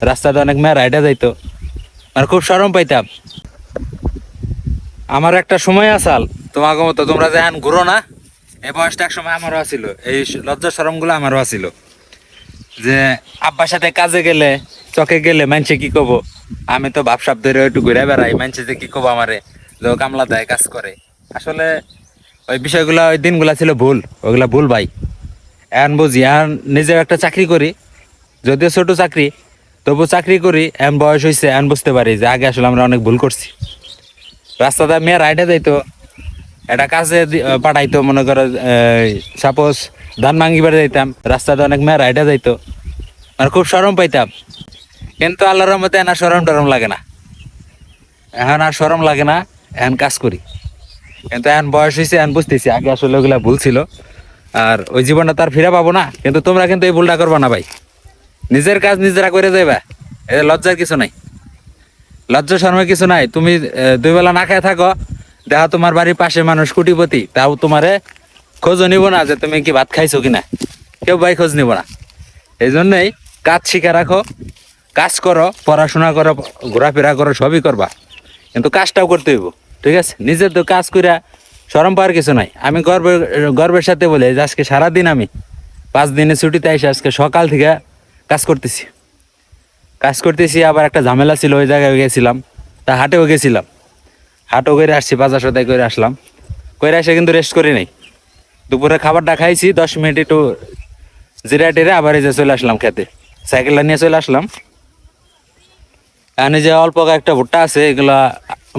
রাস্তাতে অনেক মেয়ের হাইটা যাইতো, আর খুব শরম পাইতাম। আমার একটা সময় আসাল তোমাকে মতো তোমরা যেখান ঘুরো না, এই বয়সটা এক সময় আমারও আছিল, এই লজ্জা শরম গুলো আমারও আছিল। যে আব্বার সাথে কাজে গেলে, চকে গেলে মানুষে কি কব, আমি তো ভাবসাব ধরে একটু ঘুরে বেড়াই, মানুষে যে কি কব আমারে, যে ও কামলা দেয় কাজ করে। আসলে ওই বিষয়গুলা, ওই দিনগুলা ছিল ভুল, ওগুলা ভুল ভাই। এখন বুঝি, এখন নিজেও একটা চাকরি করি, যদিও ছোট চাকরি, তবু চাকরি করি, এখন বয়স হয়েছে, এখন বুঝতে পারি যে আগে আসলে আমরা অনেক ভুল করছি। রাস্তাটা মেয়ের রাইডে যাইতো, একটা কাজে পাঠাইতো, মনে করো সাপোজ ধান ভাঙ্গিবার যাইতাম, রাস্তাতে অনেক মেয়ের রাইডে যাইতো, মানে খুব শরম পাইতাম। কিন্তু আল্লাহর রহমতে এখন আর শরম টরম লাগে না, এখন আর শরম লাগে না, এখন কাজ করি। কিন্তু এখন বয়স হয়েছে, এখন বুঝতেছি আগে আসলে ওগুলা ভুল ছিল, আর ওই জীবনটা তার ফিরে পাবো না। কিন্তু তোমরা কিন্তু এই ভুলটা করবা না ভাই, নিজের কাজ নিজেরা করে যাইবা, এতে লজ্জার কিছু নাই, লজ্জা শর্মের কিছু নাই। তুমি দুই বেলা না খেয়ে থাকো, দেখা তোমার বাড়ির পাশে মানুষ কোটিপতি, তাও তোমারে খোঁজও নিব না যে তুমি কি ভাত খাইছো কিনা, কেউ ভাই খোঁজ নিব না। এই জন্যই কাজ শিখে রাখো, কাজ করো, পড়াশোনা করো, ঘোরাফেরা করো, সবই করবা, কিন্তু কাজটাও করতে হইব। ঠিক আছে, নিজের তো কাজ কইরা শরম পাওয়ার কিছু নাই। আমি গর্বের সাথে বলি যে আজকে সারাদিন আমি 5 দিনের ছুটিতে এসে আজকে সকাল থেকে কাজ করতেছি। আবার একটা ঝামেলা ছিল, ওই জায়গায় গেছিলাম, তা হাটেও গেছিলাম, হাটও করে আসছি, বাজার সদাই করে আসলাম, করে এসে কিন্তু রেস্ট করি নাই। দুপুরে খাবারটা খাইছি, 10 মিনিট একটু জিরা টিরে আবার এই যে চলে আসলাম খেতে, সাইকেলটা নিয়ে চলে আসলাম। এখানে যে অল্প একটা ভুট্টা আছে, এগুলা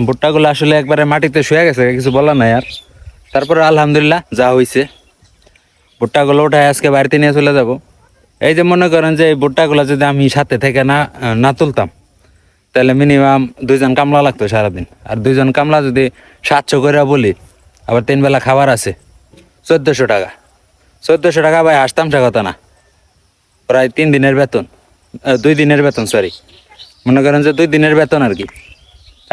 ভুট্টাগুলো আসলে একবারে মাটিতে শুয়ে গেছে, কিছু বলার নাই আর। তারপরে আলহামদুলিল্লাহ যা হয়েছে, ভুট্টাগুলো উঠায় আজকে বাড়িতে নিয়ে চলে যাব। এই যে মনে করেন যে এই ভুট্টাগুলো যদি আমি সাথে থেকে না না তুলতাম, তাহলে মিনিমাম 2জন কামলা লাগতো সারাদিন। আর 2জন কামলা যদি 700 করে বলি, আবার 3 বেলা খাবার আছে, 1400 টাকা। 1400 টাকা ভাই আসতাম সে কথা না, প্রায় 3 দিনের বেতন, 2 দিনের বেতন, সরি, মনে করেন যে 2 দিনের বেতন আর কি।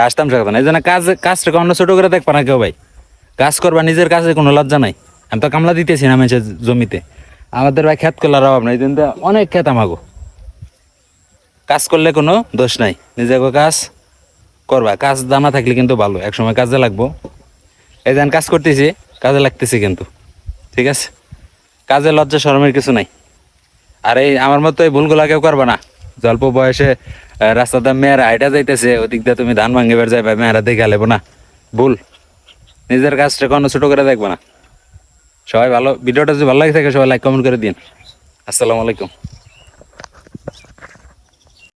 আসতাম সে কথা না। এই জন্য কাজটাকে অন্য ছোটো করে দেখবা না কেউ ভাই, কাজ করবা, নিজের কাজে কোনো লজ্জা নাই। আমি তো কামলা দিতেছি না মানুষের জমিতে, আমাদের ভাই খেত করলার অভাব নাই, এই জন্য অনেক খেত আমাগো। কাজ করলে কোনো দোষ নাই, নিজেকে কাজ করবা, কাজ জানা থাকলে কিন্তু ভালো, একসময় কাজে লাগবো। এই যেন কাজ করতেছি, কাজে লাগতেছি কিন্তু, ঠিক আছে, কাজে লজ্জা শরমের কিছু নাই। আর এই আমার মতো এই ভুলগুলা কেউ করবা না। অল্প বয়সে রাস্তাতে মেয়েরা হাইটা যাইতেছে, ওদিক দিয়ে তুমি ধান ভাঙিবার যাইবা, মেয়েরা দেখে আলেবো না, ভুল। নিজের কাজটা কোনো ছোট করে দেখবা না। সবাই ভালো, ভিডিওটা যদি ভালো লাগে থাকে সবাই লাইক কমেন্ট করে দিন। আসসালামু আলাইকুম।